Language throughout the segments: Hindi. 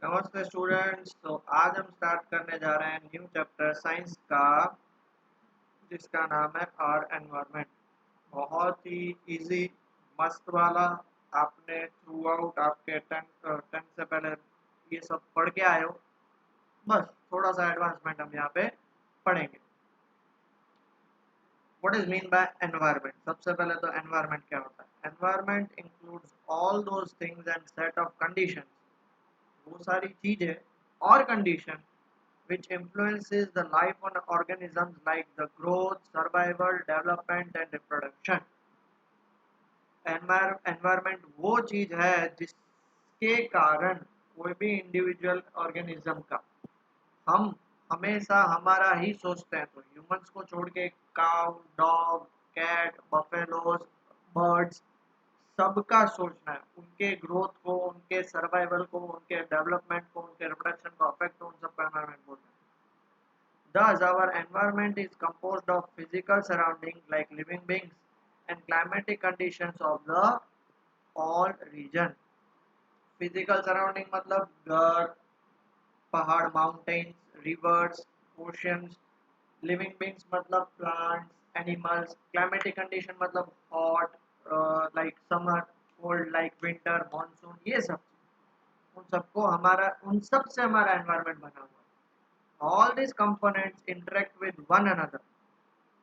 नमस्ते स्टूडेंट्स। तो आज हम स्टार्ट करने जा रहे हैं न्यू चैप्टर साइंस का, जिसका नाम है आर एनवायरनमेंट। बहुत ही इजी, मस्त वाला। आपने थ्रू आउट आपके टेंथ से पहले ये सब पढ़ के आए हो। बस थोड़ा सा एडवांसमेंट हम यहाँ पे पढ़ेंगे। What is mean by environment? सबसे पहले तो एनवायरनमेंट क्या होता है? Environment includes all those things and set of conditions, वो सारी चीजें और condition which influences the life on organisms like the growth, survival, development and reproduction. Environment वो चीज है जिसके कारण कोई भी इंडिविजुअल ऑर्गेनिज्म का, हम हमेशा हमारा ही सोचते हैं। तो ह्यूमंस को छोड़ के cow, dog, cat, buffaloes, birds, सबका सोचना है। उनके ग्रोथ को, उनके सर्वाइवल को, उनके डेवलपमेंट को, उनके रिप्रोडक्शन को अफेक्ट हो, उन सबका एनवायरमेंट बोलते हैं। Thus, our environment is composed of physical surroundings like living beings and climatic conditions of the all region. Physical surrounding मतलब घर, पहाड़, mountains, rivers, oceans. Living beings मतलब plants, animals. Climatic condition मतलब hot, like summer, cold like winter, monsoon. ये सब उन सबको हमारा, उन सब से हमारा environment बना हुआ है। All these components interact with one another.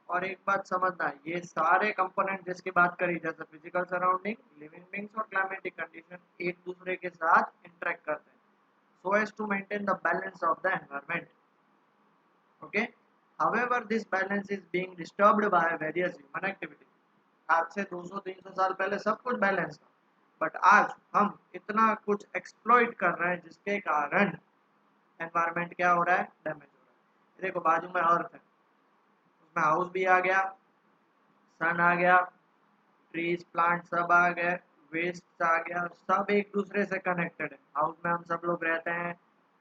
और एक बात समझना, ये सारे कंपोनेंट जिसकी बात करी, जैसे फिजिकल सराउंडिंग, लिविंग बींग्स और क्लाइमेटिक कंडीशन, एक दूसरे के साथ इंटरेक्ट करते हैं so as to maintain the balance of the environment. Okay, however this balance is being disturbed by various human activity. आज से 200-300 साल पहले सब कुछ बैलेंस था, बट आज हम इतना कुछ एक्सप्लॉइट कर रहे हैं जिसके कारण एनवायरनमेंट क्या हो रहा है? डैमेज हो रहा है। देखो बाजू में अर्थ है, उसमें हाउस भी आ गया, सन आ गया, ट्रीज प्लांट सब आ गए, वेस्ट आ गया, सब एक दूसरे से कनेक्टेड है। हाउस में हम सब लोग रहते हैं,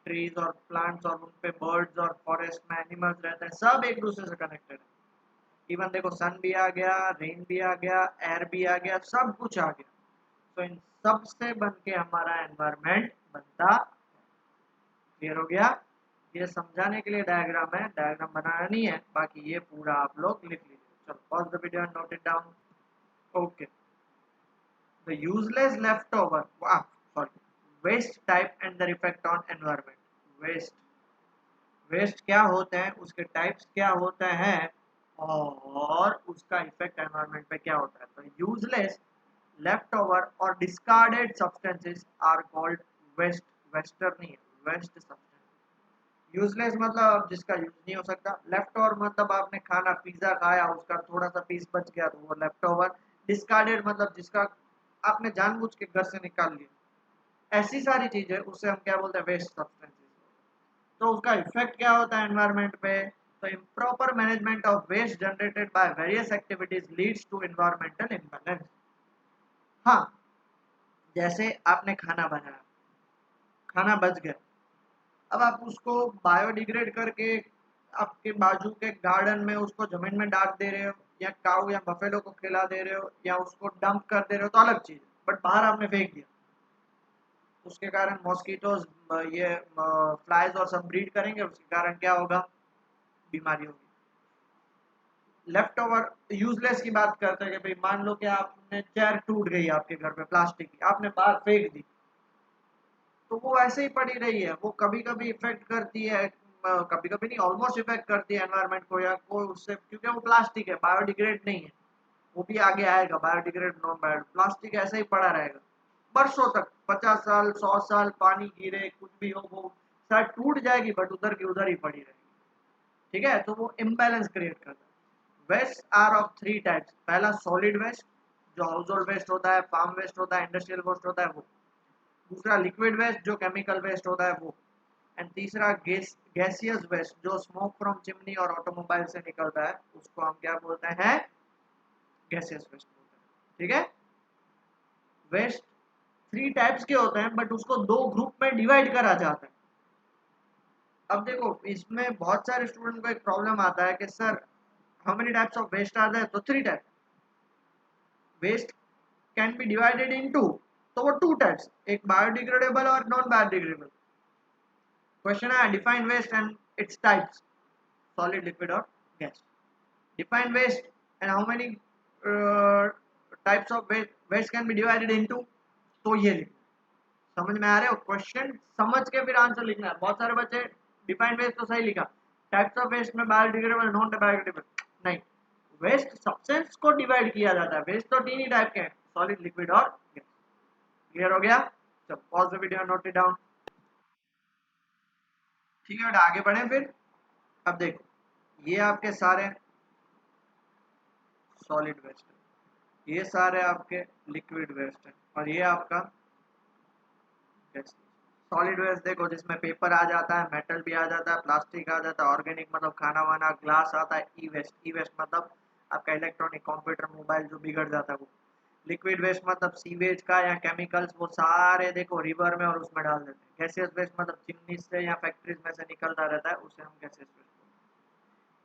ट्रीज और प्लांट्स और उन पे बर्ड्स और फॉरेस्ट में एनिमल्स रहते हैं, सब एक दूसरे से कनेक्टेड है। इवन देखो सन भी आ गया, रेन भी आ गया, एयर भी आ गया, सब कुछ आ गया। तो इन सब से बन के हमारा एनवायरनमेंट बनता। क्लियर हो गया? ये समझाने के लिए डायग्राम है, डायग्राम बनाना नहीं है, बाकी ये पूरा आप लोग लिख लीजिए। चलो pause the video and note it down. Okay, the useless leftover, sorry, waste type and their effect on environment. waste waste क्या होते हैं, उसके टाइप्स क्या होते हैं, और उसका इफेक्ट एनवायरनमेंट पे क्या होता है। तो यूजलेस, leftover और discarded substances are called waste. Wester नहीं है, वेस्ट सब्सटेंस। यूजलेस मतलब जिसका यूज नहीं हो सकता। लेफ्ट ओवर मतलब आपने खाना, पिज्जा खाया, उसका थोड़ा सा पीस बच गया तो वो लेफ्ट ओवर। डिस्कार्डेड मतलब जिसका आपने जानबूझ के घर से निकाल लिया, ऐसी सारी चीजें, उससे हम क्या बोलते हैं? Waste substances. तो उसका इफेक्ट क्या होता है एनवायरनमेंट पे? तो improper management of waste generated by various activities leads to environmental imbalance. हाँ, जैसे आपने खाना बनाया, खाना बच गया, अब आप उसको बायोडिग्रेड करके आपके बाजू के गार्डन में उसको जमीन में डाल दे रहे हो, या काऊ या बफेलो को खिला दे रहे हो, या उसको डंप कर दे रहे हो, तो अलग चीज है। बट बाहर आपने फेंक दिया, उसके कारण मॉस्किटोज, ये फ्लाइज और सब ब्रीड करेंगे, उसके कारण क्या होगा? बीमारी होगी। लेफ्ट ओवर यूजलेस की बात करते हैं कि भाई मान लो कि आपने चेयर टूट गई आपके घर में प्लास्टिक की, आपने बाहर फेंक दी, तो वो ऐसे ही पड़ी रही है। वो कभी कभी इफेक्ट करती है, कभी कभी नहीं, ऑलमोस्ट इफेक्ट करती है एनवायरनमेंट को, या कोई उससे, क्योंकि वो प्लास्टिक है, बायोडिग्रेड नहीं है। वो भी आगे आएगा, बायोडिग्रेड नॉन बायो, प्लास्टिक ऐसे ही पड़ा रहेगा बरसों तक, 50 साल, 100 साल, पानी गिरे कुछ भी हो, वो शायद टूट जाएगी बट उधर की उधर ही पड़ी रहेगी। ठीक है, तो वो इम्बैलेंस क्रिएट करता है। Waste are of three types. पहला सॉलिड वेस्ट, जो हाउस होल्ड वेस्ट होता है, फार्म वेस्ट होता है, इंडस्ट्रियल वेस्ट होता है वो। दूसरा लिक्विड वेस्ट, जो केमिकल वेस्ट होता है वो। एंड तीसरा गैसियस वेस्ट, जो स्मोक फ्रॉम चिमनी और ऑटोमोबाइल से निकलता है, उसको हम क्या बोलते हैं? गैसियस वेस्ट बोलते हैं। ठीक है, वेस्ट थ्री टाइप्स के होते हैं, बट उसको दो ग्रुप में डिवाइड करा जाता है। अब देखो इसमें बहुत सारे स्टूडेंट को एक प्रॉब्लम आता है कि sir how many types of waste are there? तो three type. Waste can be divided into, तो वो टू टाइप्स, एक बायोडिग्रेडेबल और नॉन बायोडिग्रेडेबल। क्वेश्चन है define waste and its types, solid, liquid और gas. Define waste and how many types of waste can be divided into, तो ये लिखो। समझ में आ रहे हो? क्वेश्चन समझ के फिर आंसर लिखना है। बहुत सारे बच्चे डिफाइन वेस्ट तो सही लिखा, टाइप्स ऑफ वेस्ट में बायोडिग्रेडेबल, नॉन बायोडिग्रेडेबल नहीं, वेस्ट सब्सटेंस को डिवाइड किया जाता है। वेस्ट तो तीन ही टाइप के हैं, सॉलिड, लिक्विड और गैस। क्लियर हो गया? चलो pause the video, note it down. ठीक है बेटा, आगे बढ़े फिर। अब देखो, ये आपके सारे सॉलिड वेस्ट है, ये सारे आपके लिक्विड वेस्ट है, और ये आपका गैस। सॉलिड वेस्ट देखो, जिसमें पेपर आ जाता है, मेटल भी आ जाता है, प्लास्टिक आ जाता है, ऑर्गेनिक मतलब खाना वाना, ग्लास आता है। ई वेस्ट, ई वेस्ट मतलब आपका इलेक्ट्रॉनिक, कंप्यूटर, मोबाइल जो बिगड़ जाता है वो। लिक्विड वेस्ट मतलब सीवेज का या केमिकल्स, वो सारे देखो रिवर में और उसमें डाल देते हैं। गैसियस वेस्ट मतलब चिमनी से या फैक्ट्रीज में से निकलता रहता है, उसे हम गैसियस वेस्ट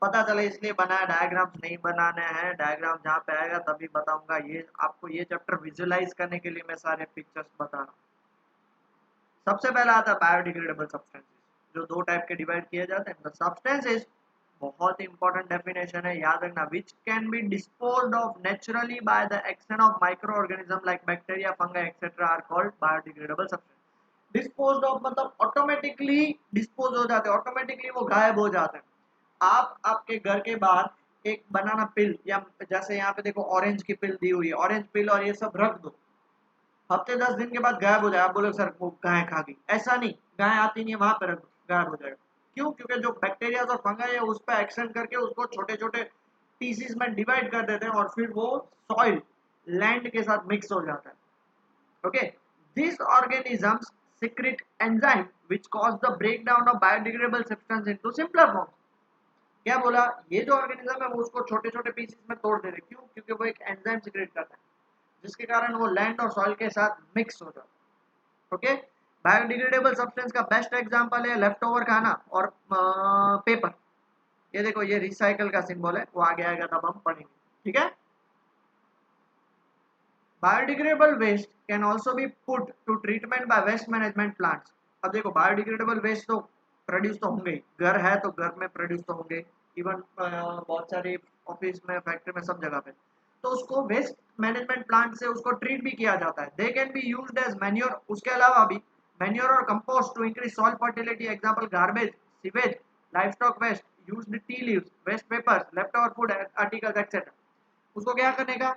पता चले इसलिए बनाया। डायग्राम्स नहीं बनाने हैं, डायग्राम जहाँ पे आएगा तभी बताऊंगा। ये आपको ये चैप्टर विजुअलाइज करने के लिए मैं सारे पिक्चर्स बता रहा हूँ। सबसे पहला आता है बायोडिग्रेडेबल सब्सटेंसेस, जो दो टाइप के डिवाइड किए जाते हैं। द सब्सटेंसेस, बहुत इंपॉर्टेंट डेफिनेशन है, याद रखना, which can be disposed of naturally by the action of micro organism like bacteria, fungi etcetera are called biodegradable substance. Disposed of मतलब ऑटोमेटिकली डिस्पोज हो जाते हैं, ऑटोमेटिकली वो गायब हो जाते हैं। आप आपके घर के बाहर एक बनाना पिल, या जैसे यहाँ पे देखो ऑरेंज की पिल दी हुई है, ऑरेंज पिल और ये सब रख दो, हफ्ते 10 दिन के बाद गायब हो जाए। आप बोले सर वो गाय खा गई, ऐसा नहीं, गाय आती नहीं है, वहां पर गायब हो जाएगा। क्यों? क्योंकि जो बैक्टीरिया और फंगा है उस पर एक्शन करके उसको छोटे छोटे पीसीस में डिवाइड कर देते हैं, और फिर वो सॉइल, लैंड के साथ मिक्स हो जाता है। Okay, this organisms secrete enzyme which cause the breakdown of biodegradable substance into simpler form। क्या बोला? ये जो ऑर्गेनिज्म है वो उसको छोटे छोटे पीसेस में तोड़ दे रहे। क्यों? क्योंकि वो एक एंजाइम सीक्रेट करता है, जिसके कारण वो लैंड और सॉइल के साथ मिक्स हो जाता है। ओके, बायोडिग्रेडेबल सब्सटेंस का बेस्ट एग्जांपल है लेफ्ट ओवर खाना और पेपर। ये देखो, ये रिसाइकल का सिंबल है, वो आगे आएगा तब हम पढ़ेंगे। ठीक है, biodegradable waste can also be put to treatment by waste management plants. अब देखो, बायोडिग्रेडेबल वेस्ट तो प्रोड्यूस तो होंगे ही, घर है तो घर में प्रोड्यूस तो होंगे, इवन बहुत सारे ऑफिस में, फैक्ट्री में, सब जगह पे। तो उसको वेस्ट मैनेजमेंट प्लांट से उसको ट्रीट भी किया जाता है। They can be used as manure, उसके अलावा भी मैन्योर और compost to increase soil fertility. Example garbage, sewage, livestock waste, used tea leaves, waste papers, left over food articles etcetera. उसको क्या करने का?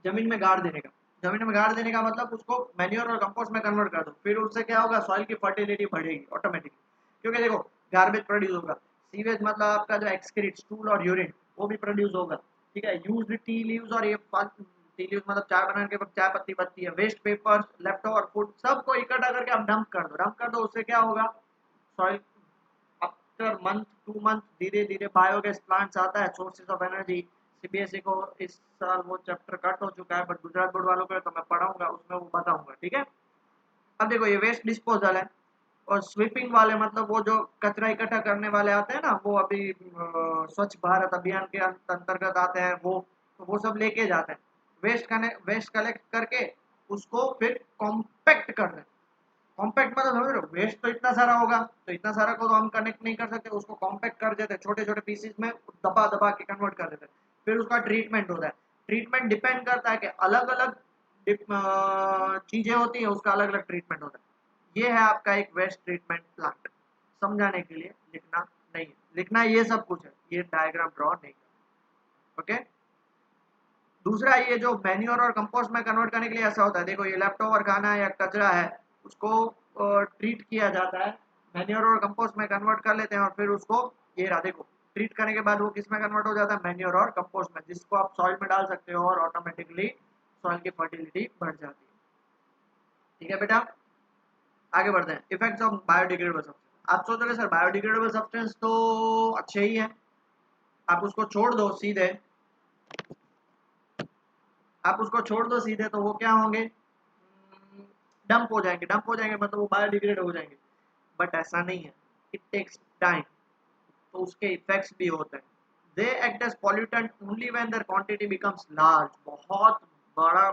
जमीन में गाड़ देने का। जमीन में गाड़ देने का मतलब उसको मैन्योर और कंपोस्ट में कन्वर्ट कर दो, फिर उससे क्या होगा? सॉइल की फर्टिलिटी बढ़ेगी ऑटोमेटिकली। क्योंकि देखो, गार्बेज प्रोड्यूस होगा, सीवेज मतलब आपका जो एक्सक्रीट, स्टूल और यूरिन, वो भी प्रोड्यूस होगा। ठीक है, यूज्ड टी लीव्स, और ये टी लीव्स मतलब चाय बनाने के बाद चाय पत्ती बचती है, waste paper, left over food, सबको इकट्ठा करके आप डंप कर दो। डंप कर दो, उससे क्या होगा? सॉइल आफ्टर मंथ, 2 मंथ, धीरे धीरे बायोगैस प्लांट्स आता है, सोर्सेज ऑफ एनर्जी। सीबीएसई को इस साल वो चैप्टर कट हो चुका है, बट गुजरात बोर्ड वालों को तो मैं पढ़ाऊंगा, उसमें वो बताऊंगा। ठीक है, अब देखो, ये वेस्ट डिस्पोजल है, और स्वीपिंग वाले मतलब वो जो कचरा इकट्ठा करने वाले आते हैं ना, वो अभी स्वच्छ भारत अभियान के अंतर्गत आते हैं वो, तो वो सब लेके जाते हैं। वेस्ट कलेक्ट करके उसको फिर कॉम्पैक्ट कर रहे हैं। कॉम्पैक्ट मतलब समझ रहे हो? वेस्ट तो इतना सारा होगा, तो इतना सारा को तो हम कनेक्ट नहीं कर सकते, उसको कॉम्पैक्ट कर देते, छोटे छोटे पीसेस में दबा दबा के कन्वर्ट कर देते, फिर उसका ट्रीटमेंट होता है। ट्रीटमेंट डिपेंड करता है कि अलग अलग चीजें होती है, उसका अलग अलग ट्रीटमेंट होता है। ये है आपका एक वेस्ट ट्रीटमेंट प्लांट। समझाने के लिए, लिखना नहीं है, लिखना ये सब कुछ है, ये डायग्राम ड्रॉ नहीं करना। ओके, दूसरा, ये जो मैन्योर और कंपोस्ट में कन्वर्ट करने के लिए ऐसा होता है, देखो ये लेफ्ट ओवर खाना है या कचरा है, उसको ट्रीट किया जाता है, मैन्योर और कंपोस्ट में कन्वर्ट कर लेते हैं, और फिर उसको, ये रहा देखो, ट्रीट करने के बाद वो किस में कन्वर्ट हो जाता है? मैन्योर और कंपोस्ट में, जिसको आप सॉइल में डाल सकते हो, और ऑटोमेटिकली सॉइल की फर्टिलिटी बढ़ जाती है। ठीक है बेटा, आगे बढ़ते हैं। Effects of biodegradable substance. आप सोच रहे सर बायोडिग्रेडेबल सब्सटेंस तो अच्छे ही है, आप उसको छोड़ दो सीधे, आप उसको छोड़ दो सीधे, तो वो क्या होंगे? डंप हो जाएंगे। डंप हो जाएंगे मतलब वो बायोडिग्रेड हो जाएंगे, बट ऐसा नहीं है, इट टेक्स टाइम, तो उसके इफेक्ट्स भी होते हैं। They act as pollutant only when their quantity becomes large. बहुत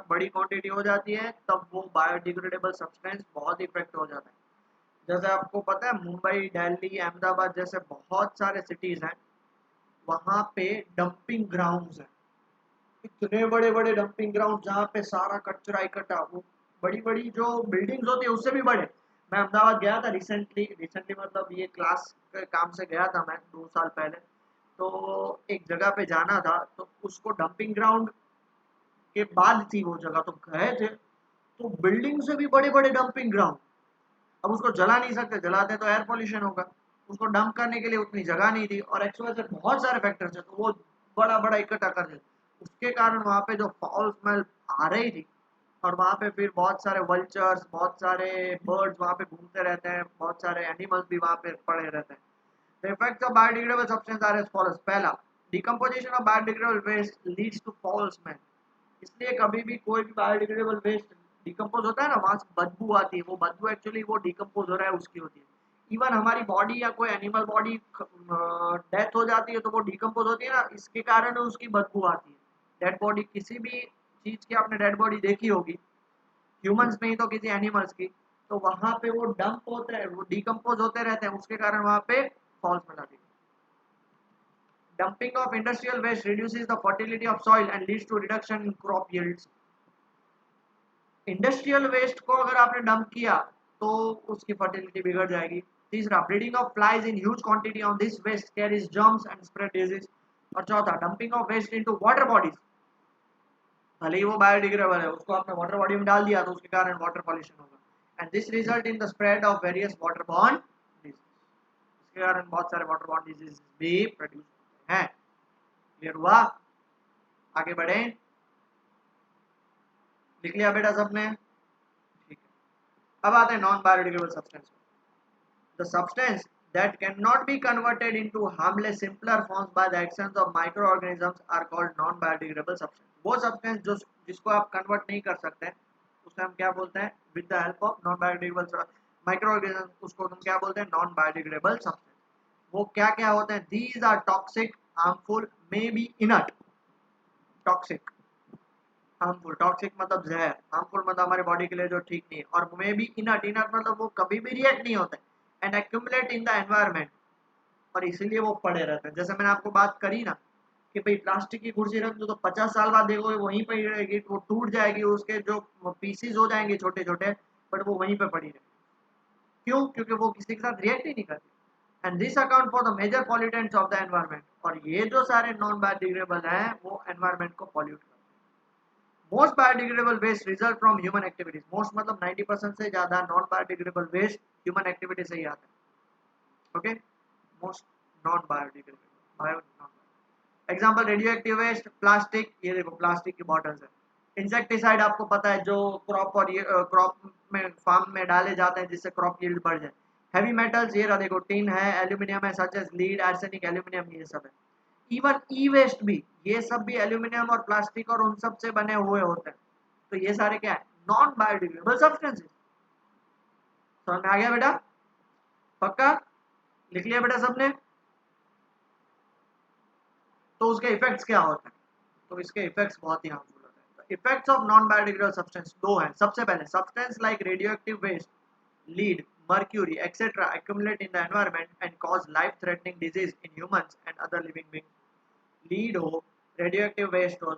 बड़ी क्वांटिटी हो जाती है, तब वो बायोडिग्रेडेबल सब्सटेंस बहुत इफेक्ट हो जाता है। जैसे आपको पता है मुंबई, दिल्ली, अहमदाबाद जैसे बहुत सारे सिटीज हैं, वहां पे डंपिंग ग्राउंड्स हैं। इतने बड़े बड़े डंपिंग ग्राउंड जहाँ पे सारा कचरा इकट्ठा, वो बड़ी बड़ी जो बिल्डिंग्स होती है उससे भी बड़े। मैं अहमदाबाद गया था रिसेंटली, मतलब ये क्लास के काम से गया था मैं 2 साल पहले। तो एक जगह पे जाना था, तो उसको डंपिंग ग्राउंड के बाद थी वो जगह, तो गए थे तो बिल्डिंग से भी बड़े बड़े डंपिंग ग्राउंड। अब उसको जला नहीं सकते, जलाते तो एयर पोल्यूशन होगा। उसको डंप करने के लिए उतनी जगह नहीं थी, और एक्चुअली से बहुत सारे फैक्टर्स है, तो वो बड़ा बड़ा इकट्ठा कर देते। उसके कारण वहाँ पे जो फाउल स्मेल आ रही थी, और वहाँ पे फिर बहुत सारे वल्चर्स, बहुत सारे बर्ड्स वहाँ पे घूमते रहते हैं, बहुत सारे एनिमल्स भी वहाँ पे पड़े रहते हैं। The effects of biodegradable substance are as follows. पहला, decomposition of biodegradable waste leads to foul smell. इसलिए कभी भी कोई भी बायोडिग्रेडेबल वेस्ट डिकम्पोज होता है ना, वहां से बदबू आती है। वो बदबू एक्चुअली वो डिकम्पोज हो रहा है उसकी होती है। इवन हमारी बॉडी या कोई एनिमल बॉडी डेथ हो जाती है तो वो डिकम्पोज होती है ना, इसके कारण उसकी बदबू आती है। डेड बॉडी, किसी भी चीज की आपने डेड बॉडी देखी होगी, ह्यूमंस नहीं तो किसी एनिमल्स की, तो वहां पे वो डंप होते हैं, वो डिकम्पोज होते रहते हैं, उसके कारण वहां पे फॉल्स बनाती है। Dumping of industrial waste reduces the fertility of soil and leads to reduction in crop yields. Industrial waste को अगर आपने डंप किया तो उसकी फर्टिलिटी बिगड़ जाएगी। तीसरा, breeding of flies in huge quantity on this waste carries germs and spread disease. और चौथा, dumping of waste into water bodies. भले ही वो बायोडिग्रेडेबल है, उसको आपने वाटर बॉडी में डाल दिया तो उसके कारण वाटर पॉल्यूशन होगा, and this result in the spread of various water borne disease. इसके कारण बहुत सारे वाटर बॉर्न डिजीज भी प्रोड्यूस होते हैं। क्लियर हुआ? आगे बढ़े। लिख लिया बेटा सबने? ठीक है। अब आते हैं non biodegradable substance. The substance that cannot be converted into harmless simpler forms by the actions of microorganisms are called non biodegradable substance। वो सब्सटेंस जो जिसको आप कन्वर्ट नहीं कर सकते हैं उसे हम क्या बोलते हैं? With the help of non biodegradable microorganism, उसको हम क्या बोलते हैं? Non biodegradable substance. वो क्या क्या होते हैं? These are toxic, harmful, may be inert. Toxic, harmful, toxic मतलब जहर, हार्मफुल मतलब हमारे बॉडी के लिए जो ठीक नहीं है, और मे बी इनर्ट, इनर्ट मतलब वो कभी भी रिएक्ट नहीं होते, and accumulate in the environment, और इसीलिए वो पड़े रहते हैं। जैसे मैंने आपको बात करी ना कि भाई प्लास्टिक की कुर्सी रख दो तो 50 साल बाद देखोगे वहीं पर ही रहेगी, वो टूट जाएगी, उसके जो पीसीज हो जाएंगे छोटे छोटे, बट वो वहीं पर पड़ी रहेगी। क्यों? क्योंकि वो किसी के साथ रिएक्ट ही नहीं करती। And this account for the major pollutants of the environment. और ये जो सारे नॉन बायोडिग्रेडेबल हैं वो एनवायरमेंट को पॉल्यूट करते हैं। Most biodegradable waste result from human activities. Most मतलब 90% से ज्यादा non biodegradable waste human activity से ही आता है। Okay, most non biodegradable, bio non. Example, radio active waste, plastic, ये देखो प्लास्टिक की बॉटल्स है। इंसेक्टिसाइड आपको पता है जो क्रॉप और ये क्रॉप में फार्म में डाले जाते हैं जिससे क्रॉप यील्ड बढ़ जाए। हैवी मेटल्स, ये रहा देखो, टिन है, एल्यूमिनियम है, such as lead, arsenic, aluminium, ये सब है। इवन ई वेस्ट भी, ये सब भी एल्यूमिनियम और प्लास्टिक और उन सब से बने हुए होते हैं। तो ये सारे क्या है? Non biodegradable substances. समझ में आ गया बेटा? पक्का? लिख लिया बेटा सबने? तो उसके इफेक्ट्स क्या होते हैं? तो इसके इफेक्ट्स बहुत ही हार्मफुल होते हैं। तो effects of non biodegradable substance दो हैं। सबसे पहले, substance like radioactive waste, lead, mercury, etc. accumulate in the environment and cause life-threatening disease in humans and other living beings. Lead हो, रेडियोएक्टिव वेस्ट हो,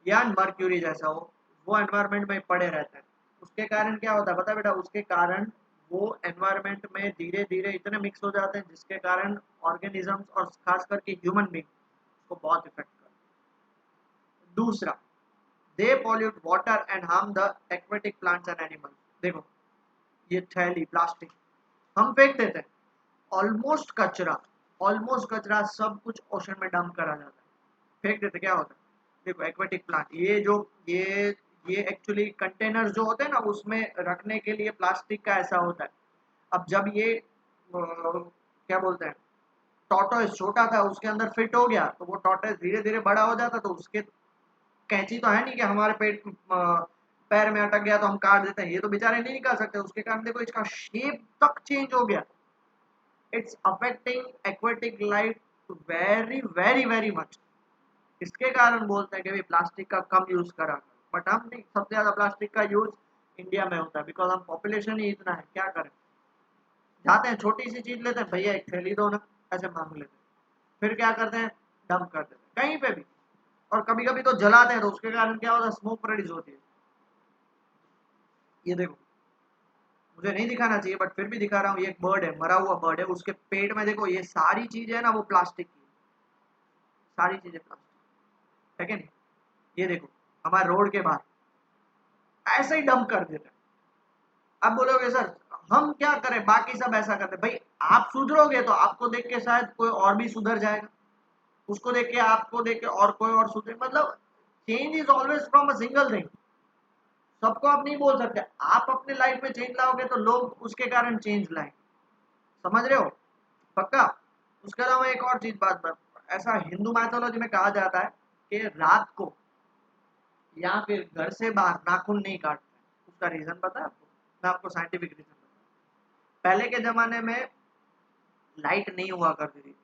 या मर्क्यूरी जैसा हो, वो एनवायरनमेंट में पड़े रहते हैं। उसके कारण क्या होता है पता है बेटा? उसके कारण वो एनवायरनमेंट में धीरे धीरे इतने मिक्स हो जाते हैं जिसके कारण ऑर्गेनिजम्स और खास करके ह्यूमन बींग को बहुत इफेक्ट करते हैं। दूसरा, they pollute water and harm the aquatic plants and animals. देखो, ये थैली प्लास्टिक हम फेंक देते हैं, ऑलमोस्ट कचरा सब कुछ ओशन में डंप करा जाता है, फेंक देते, क्या होता है? देखो, एक्वेटिक प्लांट, ये एक्चुअली कंटेनर्स जो होते हैं ना उसमें रखने के लिए प्लास्टिक का ऐसा होता है। अब जब ये क्या बोलते हैं, टॉर्टोइस छोटा था उसके अंदर फिट हो गया, तो वो टॉर्टोइस धीरे धीरे बड़ा हो जाता, तो उसके कैंची तो है नहीं कि हमारे पैर में अटक गया तो हम काट देते हैं, ये तो बेचारे नहीं निकाल सकते, उसके कारण देखो इसका शेप तक चेंज हो गया। It's affecting aquatic life very very very much. इसके कारण बोलते हैं कि भाई प्लास्टिक का कम यूज करा, बट हम नहीं, सबसे ज्यादा प्लास्टिक का यूज इंडिया में होता है, बिकॉज हम पॉपुलेशन ही इतना है, क्या करें। जाते हैं छोटी सी चीज लेते हैं, भैया एक थैली दो ना, ऐसे मांग लेते हैं, फिर क्या करते हैं, डंप कर देते हैं कहीं पे भी। और कभी कभी तो जलाते हैं, तो उसके कारण क्या होता है, स्मोक प्रोड्यूस होती है। ये देखो, मुझे नहीं दिखाना चाहिए बट फिर भी दिखा रहा हूँ, ये एक बर्ड है, मरा हुआ बर्ड है, उसके पेट में देखो ये सारी चीजें है ना वो प्लास्टिक की, सारी चीजें प्लास्टिक, है कि नहीं। ये देखो हमारे रोड के बाहर ऐसे ही डंप कर देते हैं। अब बोलोगे सर हम क्या करें, बाकी सब ऐसा करते हैं, भाई आप सुधरोगे तो आपको देख के शायद कोई और भी सुधर जाएगा, उसको देख के आपको देख के और कोई और सुधरे, मतलब change is always from a single thing. सबको आप नहीं बोल सकते, आप अपने लाइफ में चेंज लाओगे तो लोग उसके कारण चेंज लाएंगे, समझ रहे हो, पक्का। उसके अलावा एक और चीज बात, ऐसा हिंदू माइथोलॉजी में कहा जाता है कि रात को या फिर घर से बाहर नाखून नहीं काटते। उसका रीजन पता है आपको, मैं आपको साइंटिफिक रीजन बताता हूँ। पहले के जमाने में लाइट नहीं हुआ करती थी,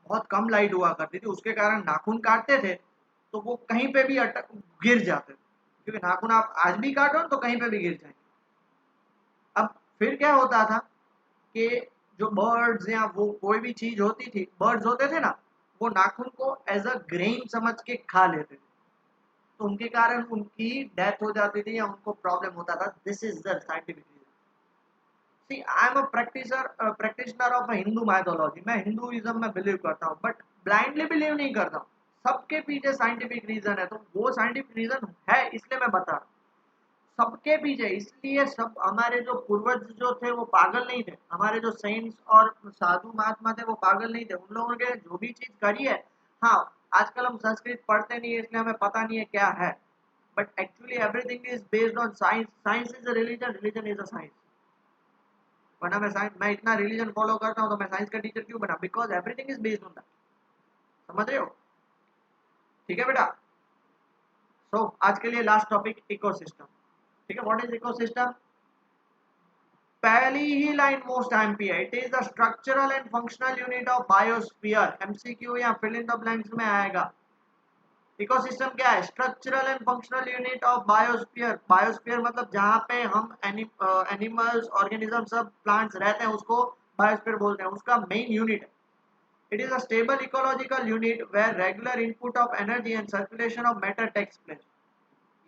बहुत कम लाइट हुआ करती थी, उसके कारण नाखून काटते थे तो वो कहीं पे भी अटक गिर जाते थे, क्योंकि नाखून आप आज भी काटो तो कहीं पे भी गिर जाएंगे। अब फिर क्या होता था कि जो बर्ड्स या वो कोई भी चीज होती थी, बर्ड्स होते थे ना, वो नाखून को एज अ ग्रेन समझ के खा लेते थे, तो उनके कारण उनकी डेथ हो जाती थी या उनको प्रॉब्लम होता था। This is the scientific reason. See I am a practitioner of Hindu mythology, मैं हिंदुइज्म में बिलीव करता हूँ बट ब्लाइंडली बिलीव नहीं करता हूँ, सबके पीछे साइंटिफिक रीजन है, तो वो साइंटिफिक रीजन है इसलिए मैं बता रहा हूँ। सबके पीछे, इसलिए सब हमारे जो पूर्वज जो थे वो पागल नहीं थे, हमारे जो सेंट्स और साधु महात्मा थे वो पागल नहीं थे, उन लोगों ने जो भी चीज करी है। हाँ, आजकल हम संस्कृत पढ़ते नहीं है इसलिए हमें पता नहीं है क्या है, but actually everything is based on science, science is a religion, religion is a science. वरना मैं साइंस, मैं इतना रिलीजन फॉलो करता हूँ तो मैं साइंस का टीचर क्यों बना, because everything is based on that, समझ रहे हो, ठीक है बेटा। सो आज के लिए लास्ट टॉपिक इकोसिस्टम, ठीक है। व्हाट इज इकोसिस्टम, पहली ही लाइन मोस्ट एमपी है, it is the structural and functional unit of biosphere, MCQ या फिल इन द ब्लैंक्स में आएगा। इकोसिस्टम क्या है, structural and functional unit of biosphere, biosphere मतलब जहाँ पे हम एनिमल्स ऑर्गेनिज्म सब प्लांट्स रहते हैं उसको बायोस्फीयर बोलते हैं, उसका मेन यूनिट है। It is a stable ecological unit where regular input of energy and circulation of matter takes place.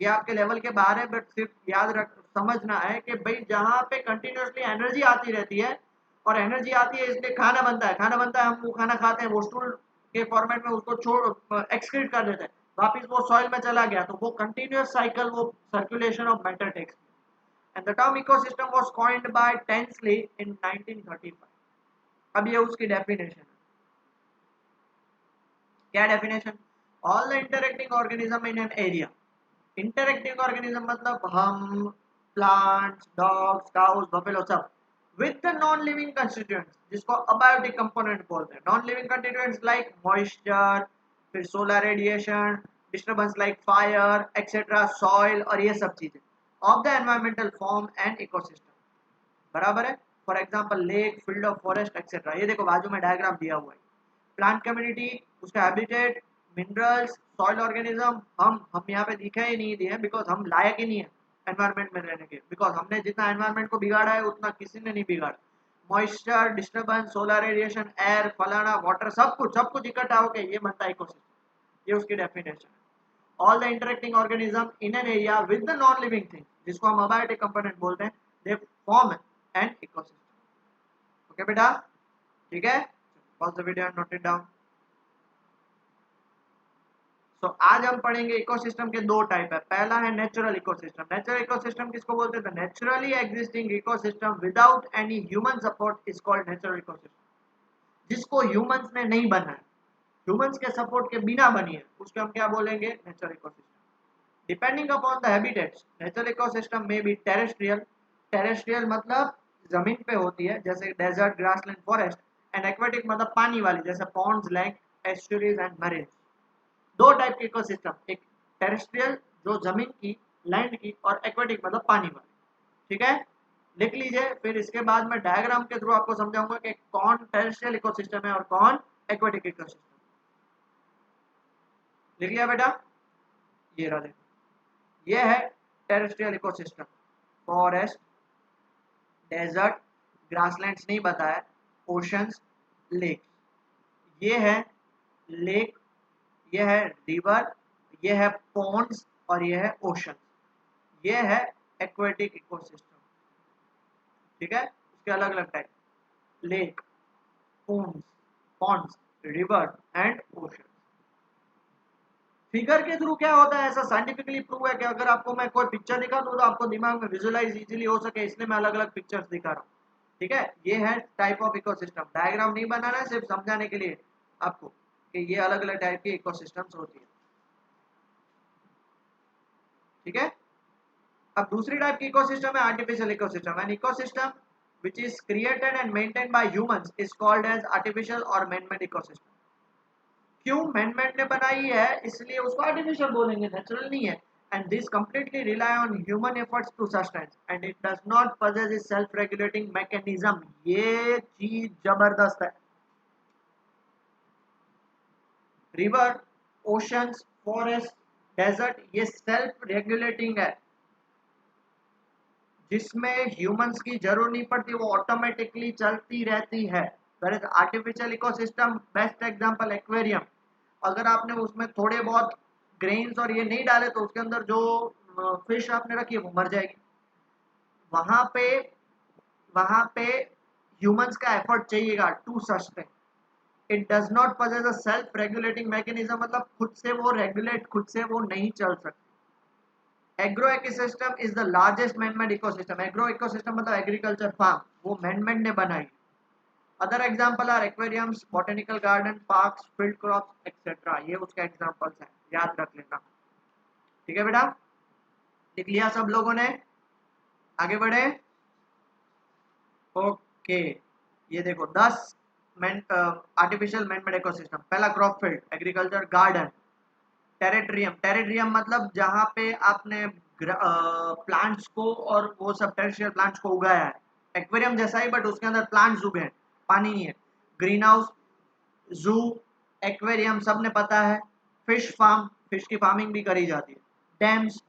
ये आपके लेवल के बाहर है बट सिर्फ याद रख समझना है कि भाई जहाँ पे कंटिन्यूसली एनर्जी आती रहती है, और एनर्जी आती है इसलिए खाना बनता है, खाना बनता है हम वो खाना खाते हैं, वो स्टूल के फॉर्मेट में उसको छोड़ एक्सक्रीट कर देते हैं, वापिस वो सॉइल में चला गया, तो वो कंटिन्यूस साइकिल, वो circulation of matter takes. And the term ecosystem was coined by Tansley in 1935। अब ये उसकी डेफिनेशन है, क्या डेफिनेशन, all the interacting organism in an area. Interacting organism मतलब हम, प्लांट्स, डॉग्स, काउस, बफेलो सब, with the non living constituents जिसको अबायोटिक कंपोनेंट बोलते हैं। Non living constituents like moisture, फिर solar radiation, disturbance like fire etcetera, soil और ये सब चीजें of the environmental form and ecosystem, बराबर है। For example lake, field of forest etcetera, ये देखो बाजू में डायग्राम दिया हुआ है। प्लांट कम्युनिटी, उसका हैबिटेट, मिनरल्स, सॉइल ऑर्गेनिज्म, हम यहाँ पे दिखे ही नहीं दिए बिकॉज हम लायक ही नहीं है एनवायरमेंट में रहने के, बिकॉज हमने जितना एनवायरमेंट को बिगाड़ा है उतना किसी ने नहीं बिगाड़ा। Moisture, disturbance, solar radiation, air, फलाना, वाटर, सब कुछ इकट्ठा होके ये बनता है इकोसिस्टम, ये उसकी डेफिनेशन है। All the interacting organism in an area with the non living thing जिसको हम अबायोटिक कंपोनेंट बोलते हैं, they form an ecosystem. Okay बेटा, ठीक है, pause the video and note it down. तो आज हम पढ़ेंगे इकोसिस्टम के दो टाइप है। पहला है नेचुरल इकोसिस्टम। नेचुरल इकोसिस्टम किसको बोलते हैं, naturally existing ecosystem without any human support is called natural ecosystem. जिसको ह्यूमंस ने नहीं बनाया, ह्यूमंस के सपोर्ट के बिना बनी है, उसको हम क्या बोलेंगे, natural ecosystem. Depending upon the habitats, natural ecosystem में बी टेरेस्ट्रियल, टेरेस्ट्रियल मतलब जमीन पे होती है जैसे desert, grassland, forest, and aquatic मतलब पानी वाली जैसे ponds, lake, estuaries and marine. दो टाइप के इकोसिस्टम, एक टेरेस्ट्रियल जो जमीन की, लैंड की, और एक्वेटिक मतलब पानी वाली, ठीक है। लिख लीजिए, फिर इसके बाद मैं डायग्राम के थ्रू आपको समझाऊंगा कि कौन टेरेस्ट्रियल इकोसिस्टम है और कौन एक्वेटिक इकोसिस्टम। लिख लिया बेटा, ये रहा देखो, ये है terrestrial ecosystem, forest, desert, grasslands नहीं बताया, ओशंस, लेक। ये है लेक, ये है रिवर, ये है पॉन्ड्स और ये है ओशन। ये है एक्वेटिक इकोसिस्टम। ठीक है, उसके अलग अलग type, lake, ponds, ponds, river and ocean. Figure के थ्रू क्या होता है, ऐसा साइंटिफिकली प्रूव है कि अगर आपको मैं कोई पिक्चर दिखा दूं तो आपको दिमाग में विजुअलाइज इजीली हो सके, इसलिए मैं अलग अलग पिक्चर्स दिखा रहा हूँ। ठीक है, ये है टाइप ऑफ इकोसिस्टम। डायग्राम नहीं बनाना है, सिर्फ समझाने के लिए आपको कि ये अलग अलग टाइप की इकोसिस्टम्स होती है। ठीक है, अब दूसरी टाइप की इकोसिस्टम है artificial ecosystem. An ecosystem which is created and maintained by humans is called as artificial or man-made ecosystem। क्यों मैन-मेड ने बनाई है इसलिए उसको आर्टिफिशियल बोलेंगे, नेचुरल नहीं है। And this completely rely on human efforts to sustain and it does not possess a self regulating mechanism. ये चीज जबरदस्त है। रिवर, ओशंस, फॉरेस्ट, डेजर्ट ये सेल्फ रेगुलेटिंग है, जिसमें ह्यूमंस की जरूरत नहीं पड़ती, वो ऑटोमेटिकली चलती रहती है। Artificial ecosystem best example aquarium. अगर आपने उसमें थोड़े बहुत ग्रेन्स और ये नहीं डाले तो उसके अंदर जो फिश आपने रखी है वो मर जाएगी। वहां पे वहां पे ह्यूमंस का एफर्ट चाहिएगा to sustain. It does not possess a self regulating mechanism, मतलब खुद से वो रेगुलेट, खुद से वो नहीं चल सकती। Agro ecosystem is the largest manmade ecosystem. Agro ecosystem मतलब एग्रीकल्चर फार्म, वो मैनमेड ने बनाई। Other example are aquariums, botanical garden, parks, field crops etcetera. ये उसके एग्जांपल्स हैं, याद रख लेना। ठीक है बेटा, लिख लिया सब लोगों ने? आगे बढ़े। ओके, ये देखो 10 आर्टिफिशियल मैनमेड इकोसिस्टम। पहला क्रॉप फील्ड, एग्रीकल्चर गार्डन। टेरिटरियम, टेरिटरियम मतलब जहाँ पे आपने प्लांट्स को और वो सब टेरेस्ट्रियल प्लांट्स को उगाया है। एक्वेरियम जैसा ही बट उसके अंदर प्लांट्स उगे हैं, पानी नहीं है। ग्रीन हाउस, जू, एक्वेरियम सबने पता है। फिश फार्म, फिश की फार्मिंग भी करी जाती है। डैम्स,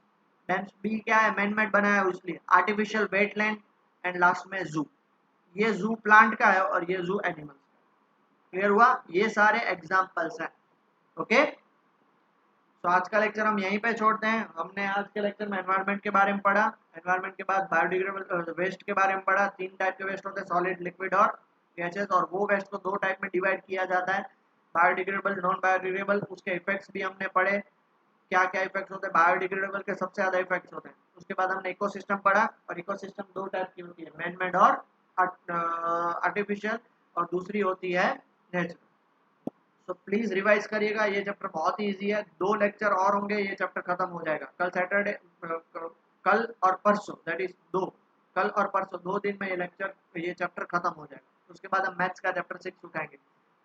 डैम्स भी क्या है, मैनमेड बनाया है इसलिए। आर्टिफिशियल वेटलैंड एंड लास्ट में जू। ये जू प्लांट का है और ये जू एनिमल। क्लियर हुआ? ये सारे एग्जाम्पल्स हैं। ओके, तो आज का लेक्चर हम यहीं पे छोड़ते हैं। हमने आज के लेक्चर में एनवायरनमेंट के बारे में पढ़ा, एनवायरनमेंट के बाद बायोडिग्रेडेबल वेस्ट के बारे में पढ़ा। 3 टाइप के वेस्ट होते हैं, सॉलिड, लिक्विड और गैसेस। और वो वेस्ट को 2 टाइप में डिवाइड किया जाता है, बायोडिग्रेडेबल, नॉन बायोडिग्रेडेबल। उसके इफेक्ट्स भी हमने पढ़े, क्या क्या इफेक्ट्स होते हैं। बायोडिग्रेडेबल के सबसे ज्यादा इफेक्ट्स होते हैं। उसके बाद हमने इकोसिस्टम पढ़ा, और इकोसिस्टम 2 टाइप की होती है, मैनमेड और आर्टिफिशियल, और दूसरी होती है नेचुरल। तो प्लीज रिवाइज करिएगा, ये चैप्टर बहुत ही इजी है। 2 लेक्चर और होंगे, ये चैप्टर खत्म हो जाएगा। कल सैटरडे, कल और परसों, दैट इज 2, कल और परसों 2 दिन में ये चैप्टर खत्म हो जाएगा। उसके बाद हम मैथ्स का चैप्टर 6 उठाएंगे।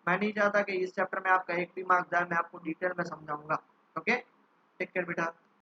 मैं नहीं चाहता कि इस चैप्टर में आपका एक भी मार्क्स जाए, मैं आपको डिटेल में समझाऊंगा। ओके, टेक केयर बेटा।